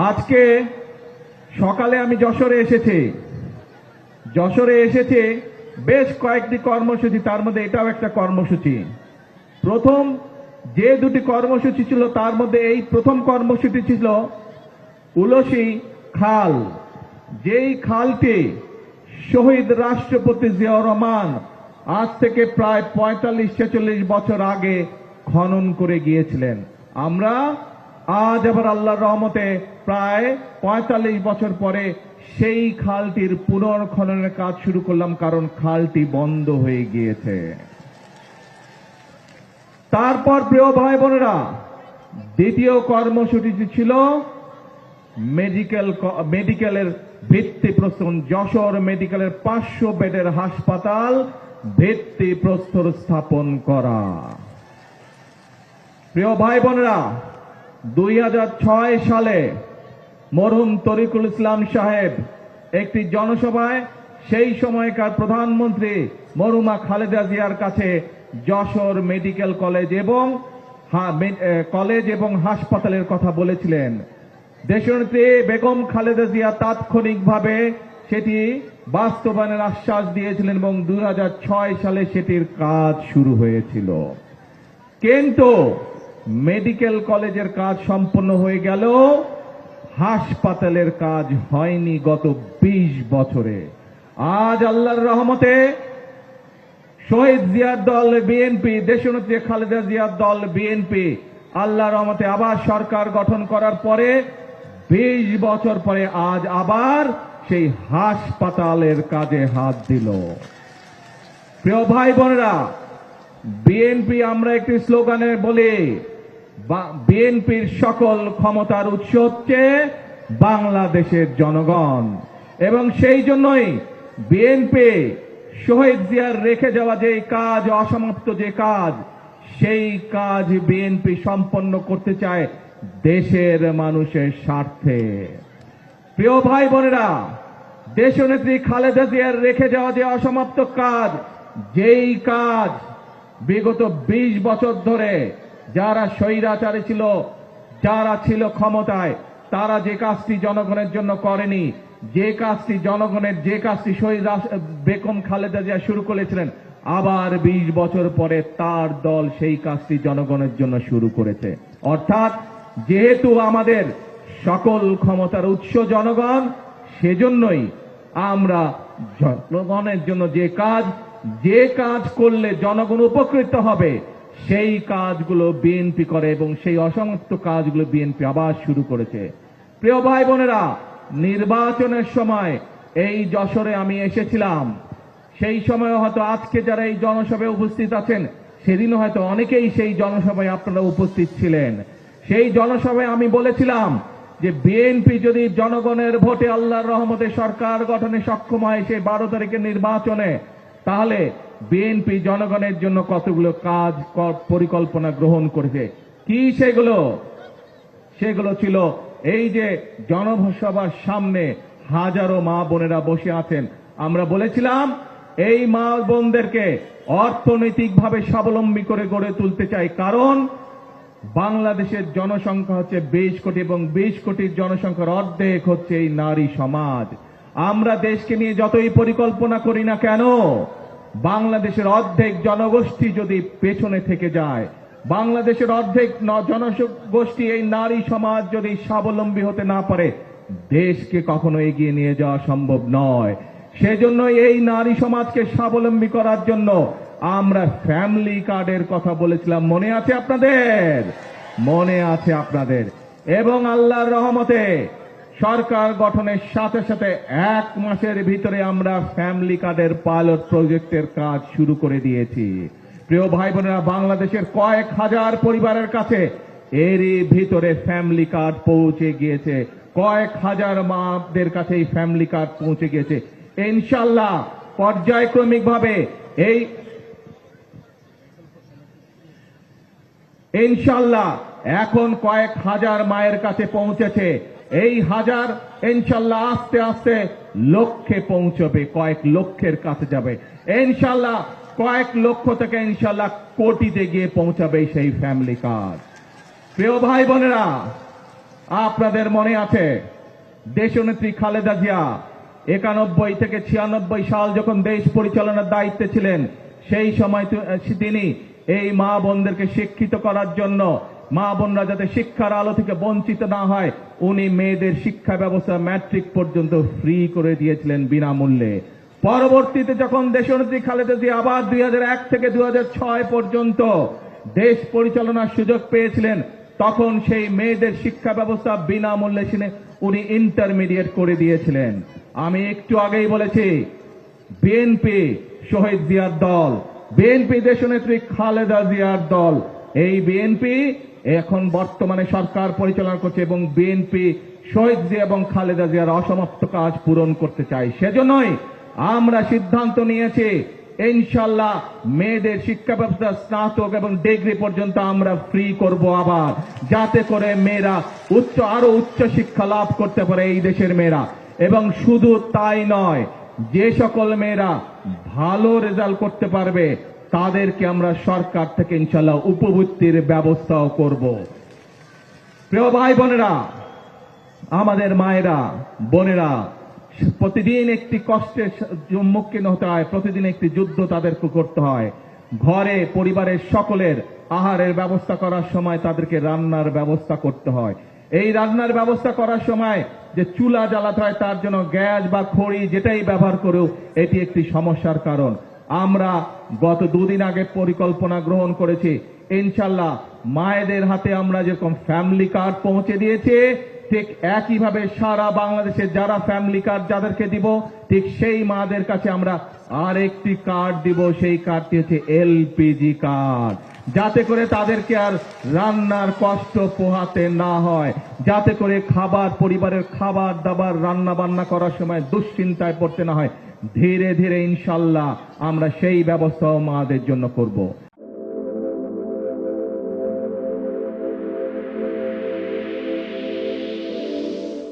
আজকে সকালে আমি যশোরে এসেছি বেশ কয়েকটি কর্মসূচি, তার মধ্যে এটাও একটা কর্মসূচি। প্রথম যে দুটি কর্মসূচি ছিল তার মধ্যে এই প্রথম কর্মসূচি ছিল উলসি খাল, যেই খালটি শহীদ রাষ্ট্রপতি জিয়াউর রহমান আজ থেকে প্রায় ৪৫-৪৬ বছর আগে খনন করে গিয়েছিলেন। আমরা আজ আবার আল্লাহর রহমতে প্রায় ৪৫ বছর পরে সেই খালটির পুনর্খননের কাজ শুরু করলাম, কারণ খালটি বন্ধ হয়ে গিয়েছে। তারপর প্রিয় ভাই বোনেরা, দ্বিতীয় কর্মসূচিটি ছিল মেডিকেলের ভিত্তিপ্রস্তর, যশোর মেডিকেলের ৫০০ বেডের হাসপাতাল ভিত্তিপ্রস্তর স্থাপন করা। প্রিয় ভাই বোনেরা, ২০০৬ সালে মরহুম তরিকুল ইসলাম সাহেব একটি জনসভায় সেই সময়কার প্রধানমন্ত্রী মরহুমা খালেদা জিয়ার কাছে যশোর মেডিকেল কলেজ এবং হাসপাতালের কথা বলেছিলেন। দেশনেত্রী বেগম খালেদা জিয়া তাৎক্ষণিকভাবে সেটি বাস্তবায়নের আশ্বাস দিয়েছিলেন এবং ২০০৬ সালে সেটির কাজ শুরু হয়েছিল। কিন্তু মেডিকেল কলেজের কাজ সম্পন্ন হয়ে গেল, হাসপাতালের কাজ হয়নি গত ২০ বছরে। আজ আল্লাহর রহমতে শহীদ জিয়ার দল বিএনপি, দেশনেত্রী খালেদা জিয়ার দল বিএনপি আল্লাহর রহমতে আবার সরকার গঠন করার পরে ২০ বছর পরে আজ আবার সেই হাসপাতালের কাজে হাত দিল। প্রিয় ভাই বোনেরা, বিএনপি আমরা একটি স্লোগানে বলি, বিএনপির সকল ক্ষমতার উৎস হচ্ছে বাংলাদেশের জনগণ, এবং সেই জন্যই বিএনপি শহীদ জিয়ার রেখে যাওয়া যে কাজ, অসমাপ্ত যে কাজ, সেই কাজ বিএনপি সম্পন্ন করতে চায় দেশের মানুষের স্বার্থে। প্রিয় ভাই বোনেরা, দেশনেত্রী খালেদা জিয়ার রেখে যাওয়া যে অসমাপ্ত কাজ, যেই কাজ বিগত ২০ বছর ধরে যারা স্বৈরাচারী ছিল, যারা ছিল ক্ষমতায়, তারা যে কাজটি জনগণের জন্য করেনি, যে কাজটি শহীদ বেগম খালেদা জিয়া শুরু করেছিলেন, আবার ২০ বছর পরে তার দল সেই কাজটি জনগণের জন্য শুরু করেছে। অর্থাৎ যেহেতু আমাদের সকল ক্ষমতার উৎস জনগণ, সেজন্যই আমরা জনগণের জন্য যে কাজ করলে জনগণ উপকৃত হবে সেই কাজগুলো বিএনপি করে, এবং সেই অসমাপ্ত কাজগুলো বিএনপি আবার শুরু করেছে। প্রিয় ভাই বোনেরা, নির্বাচনের সময় এই যশোরে আমি এসেছিলাম। সেই সময় হয়তো আজকে যারা এই জনসভায় উপস্থিত আছেন, সেদিনও হয়তো অনেকেই সেই জনসভায় আপনারা উপস্থিত ছিলেন। সেই জনসভায় আমি বলেছিলাম যে বিএনপি যদি জনগণের ভোটে আল্লাহর রহমতে সরকার গঠনে সক্ষম হয় সেই ১২ তারিখের নির্বাচনে, তাহলে বিএনপি জনগণের জন্য কতগুলো কাজ পরিকল্পনা গ্রহণ করেছে। কি সেগুলো ছিল এই যে জনসভার সামনে হাজারো মা বোনেরা বসে আছেন, আমরা বলেছিলাম এই মা বোনদেরকে অর্থনৈতিকভাবে স্বাবলম্বী করে গড়ে তুলতে চাই, কারণ বাংলাদেশের জনসংখ্যা হচ্ছে ২০ কোটি, এবং ২০ কোটির জনসংখ্যার অর্ধেক হচ্ছে এই নারী সমাজ। আমরা দেশকে নিয়ে যতই পরিকল্পনা করি না কেন, বাংলাদেশের অর্ধেক জনগোষ্ঠী যদি পেছনে থেকে যায়, বাংলাদেশের অর্ধেক জনগোষ্ঠী এই নারী সমাজ যদি স্বাবলম্বী হতে না পারে, দেশকে কখনো এগিয়ে নিয়ে যাওয়া সম্ভব নয়। সেজন্য এই নারী সমাজকে স্বাবলম্বী করার জন্য আমরা ফ্যামিলি কার্ডের কথা বলেছিলাম, মনে আছে আপনাদের? এবং আল্লাহর রহমতে সরকার গঠনের সাথে সাথে ১ মাসের ভিতরে আমরা ফ্যামিলি কার্ডের পাইলট প্রজেক্টের কাজ শুরু করে দিয়েছি। প্রিয় ভাই বোনেরা, বাংলাদেশের কয়েক হাজার পরিবারের কাছে এরই ভিতরে ফ্যামিলি কার্ড পৌঁছে গিয়েছে, কয়েক হাজার মাদের কাছে এই ফ্যামিলি কার্ড পৌঁছে গিয়েছে। ইনশাআল্লাহ পর্যায়ক্রমিকভাবে ইনশাআল্লাহ এখন কয়েক হাজার মায়ের কাছে পৌঁছেছে। এই হাজার ইনশাআল্লাহ আস্তে আস্তে লক্ষ্যে পৌঁছবে, কয়েক লক্ষের কাছে যাবে। ইনশাআল্লাহ কয়েক লক্ষ থেকে ইনশাআল্লাহ কোটিতে গিয়ে পৌঁছাবে সেই ফ্যামিলি কার্ড। প্রিয় ভাই বোনেরা, আপনাদের মনে আছে দেশনেত্রী খালেদা জিয়া 91 থেকে 96 সাল যখন দেশ পরিচালনার দায়িত্বে ছিলেন, সেই সময় তিনি এই মা বোনদেরকে শিক্ষিত করার জন্য, মা বোনরা যাতে শিক্ষার আলো থেকে বঞ্চিত না হয়, উনি মেয়েদের শিক্ষা ব্যবস্থা ম্যাট্রিক পর্যন্ত ফ্রি করে দিয়েছিলেন বিনামূল্যে। পরবর্তীতে যখন দেশনেত্রী খালেদা জিয়া আবার 2001 থেকে 2006 পর্যন্ত দেশ পরিচালনার সুযোগ পেয়েছিলেন, তখন সেই মেয়েদের শিক্ষা ব্যবস্থা বিনামূল্যে উনি ইন্টারমিডিয়েট করে দিয়েছিলেন। আমি একটু আগেই বলেছি, বিএনপি শহীদ জিয়ার দল, বিএনপি দেশনেত্রী খালেদা জিয়ার দল। এই বিএনপি এখন বর্তমানে সরকার পরিচালনা করছে এবং বিএনপি শহীদ জিয়া এবং খালেদা জিয়ার অসমাপ্ত কাজ পূরণ করতে চাই। সেজন্যই আমরা সিদ্ধান্ত নিয়েছি, ইনশাল্লাহ মেয়েদের শিক্ষা ব্যবস্থা স্নাতক এবং ডিগ্রি পর্যন্ত আমরা ফ্রি করব আবার, যাতে করে মেয়েরা আরো উচ্চ শিক্ষা লাভ করতে পারে এই দেশের মেয়েরা। এবং শুধু তাই নয়, যে সকল মেয়েরা ভালো রেজাল্ট করতে পারবে তাদেরকে আমরা সরকার থেকে ইনশাল্লাহ উপবৃত্তির ব্যবস্থাও করব। প্রিয় ভাই বোনেরা, আমাদের মায়েরা বোনেরা প্রতিদিন একটি কষ্টের সম্মুখীন হতে হয়, প্রতিদিন একটি যুদ্ধ তাদেরকে করতে হয়। ঘরে পরিবারের সকলের আহারের ব্যবস্থা করার সময় তাদেরকে রান্নার ব্যবস্থা করতে হয়। এই রান্নার ব্যবস্থা করার সময় যে চুলা জ্বালাতে হয়, তার জন্য গ্যাস বা খড়ি যেটাই ব্যবহার করেও এটি একটি সমস্যার কারণ। আমরা গত 2 দিন আগে পরিকল্পনা গ্রহণ করেছি, ইনশাল্লাহ মায়েদের হাতে আমরা যেরকম ফ্যামিলি কার্ড পৌঁছে দিয়েছি, ঠিক একইভাবে সারা বাংলাদেশে যারা ফ্যামিলি কার্ড যাদেরকে দিব, ঠিক সেই মাদের কাছে আমরা আরেকটি কার্ড দিব। সেই কার্ডটি হচ্ছে এলপিজি কার্ড, যাতে করে তাদেরকে আর রান্নার কষ্ট পোহাতে না হয়, যাতে করে পরিবারের খাবার দাবার রান্না বান্না করার সময় দুশ্চিন্তায় পড়তে না হয়। ধীরে ধীরে ইনশাল্লাহ আমরা সেই ব্যবস্থাও মাদের জন্য করব।